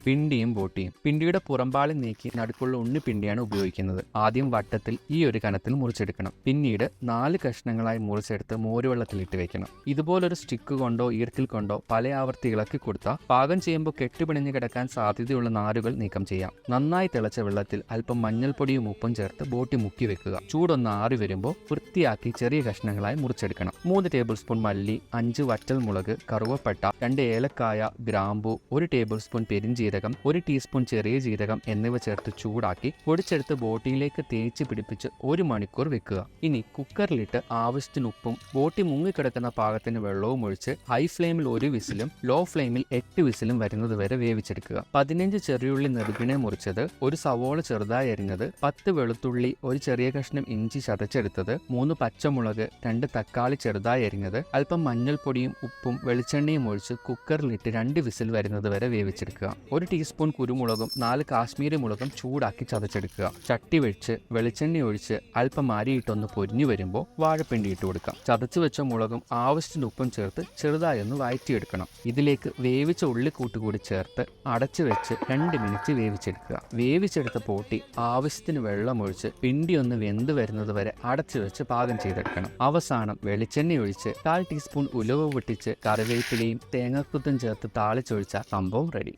പിണ്ടിയും ബോട്ടിയും. പിണ്ടിയുടെ പുറംപാളി നീക്കി നടുക്കുള്ള ഉണ്ണിപ്പിണ്ടിയാണ് ഉപയോഗിക്കുന്നത്. ആദ്യം വട്ടത്തിൽ ഈ ഒരു കനത്തിൽ മുറിച്ചെടുക്കണം. പിന്നീട് 4 കഷ്ണങ്ങളായി മുറിച്ചെടുത്ത് മോരുവെള്ളത്തിലിട്ട് വെക്കണം. ഇതുപോലൊരു സ്റ്റിക്ക് കൊണ്ടോ ഈർക്കിൽ കൊണ്ടോ പല ആവർത്തി ഇളക്കി കൊടുത്താൽ പാകം ചെയ്യുമ്പോൾ കെട്ടുപിണഞ്ഞ് കിടക്കാൻ സാധ്യതയുള്ള നാരുകൾ നീക്കം ചെയ്യാം. നന്നായി തിളച്ച വെള്ളത്തിൽ അല്പം മഞ്ഞൾപ്പൊടിയും ഉപ്പും ചേർത്ത് ബോട്ടി മുക്കി വെക്കുക. ചൂടൊന്ന് ആറി വരുമ്പോൾ വൃത്തിയാക്കി ചെറിയ കഷ്ണങ്ങളായി മുറിച്ചെടുക്കണം. 3 ടേബിൾ സ്പൂൺ മല്ലി, 5 വറ്റൽ മുളക്, കറുവപ്പട്ട, 2 ഏലക്കായ, ഗ്രാമ്പു, 1 ടേബിൾ സ്പൂൺ പെരിഞ്ജീരകം, 1 ടീസ്പൂൺ ചെറിയ ജീരകം എന്നിവ ചേർത്ത് ചൂടാക്കി പൊടിച്ചെടുത്ത് ബോട്ടിയിലേക്ക് തേച്ച് പിടിപ്പിച്ച് 1 മണിക്കൂർ വെക്കുക. ഇനി കുക്കറിലിട്ട് ആവശ്യത്തിന് ഉപ്പും ബോട്ടി മുങ്ങിക്കിടക്കുന്ന പാകത്തിന് വെള്ളവും ഒഴിച്ച് ഹൈ ഫ്ലെയിമിൽ 1 വിസിലും ലോ ഫ്ലെയിമിൽ 8 വിസിലും വരുന്നത് വരെ വേവിച്ചെടുക്കുക. 15 ചെറിയുള്ളി നെടുകിനെ മുറിച്ചത്, 1 സവോള ചെറുതായി അരിഞ്ഞത്, 10 വെളുത്തുള്ളി, 1 ചെറിയ കഷ്ണം ഇഞ്ചി ചതച്ചെടുത്തത്, 3 പച്ചമുളക്, 2 തക്കാളി ചെറുതായി അരിഞ്ഞത്, അല്പം മഞ്ഞൾപ്പൊടിയും ഉപ്പും വെളിച്ചെണ്ണയും ഒഴിച്ച് കുക്കറിലിട്ട് 2 വിസിൽ വരുന്നത് വരെ വേവിച്ചെടുക്കുക. 1 ടീസ്പൂൺ കുരുമുളകും 4 കാശ്മീരി മുളകും ചൂടാക്കി ചതച്ചെടുക്കുക. ചട്ടി വെച്ച് വെളിച്ചെണ്ണ ഒഴിച്ച് അല്പം അരിയിട്ടൊന്ന് പൊരിഞ്ഞു വരുമ്പോൾ വാഴപ്പിണ്ടി ഇട്ട് കൊടുക്കാം. ചതച്ചു വെച്ച മുളകും ആവശ്യത്തിന് ഉപ്പും ചേർത്ത് ചെറുതായി ഒന്ന് വഴറ്റിയെടുക്കണം. ഇതിലേക്ക് വേവിച്ച ഉള്ളിക്കൂട്ട് കൂടി ചേർത്ത് അടച്ചു വെച്ച് 2 മിനിറ്റ് വേവിച്ചെടുക്കുക. വേവിച്ചെടുത്ത പോട്ടി ആവശ്യത്തിന് വെള്ളമൊഴിച്ച് പിണ്ടി ഒന്ന് വെന്ത് വരുന്നത് വരെ അടച്ചു വെച്ച് പാകം ചെയ്തെടുക്കണം. അവസാനം വെളിച്ചെണ്ണ ഒഴിച്ച് 1/4 ടീസ്പൂൺ ഉലുവ പൊട്ടിച്ച് കറിവേപ്പിലയും തേങ്ങാക്കുത്തും ചേർത്ത് താളിച്ചൊഴിച്ച സംഭവം റെഡി.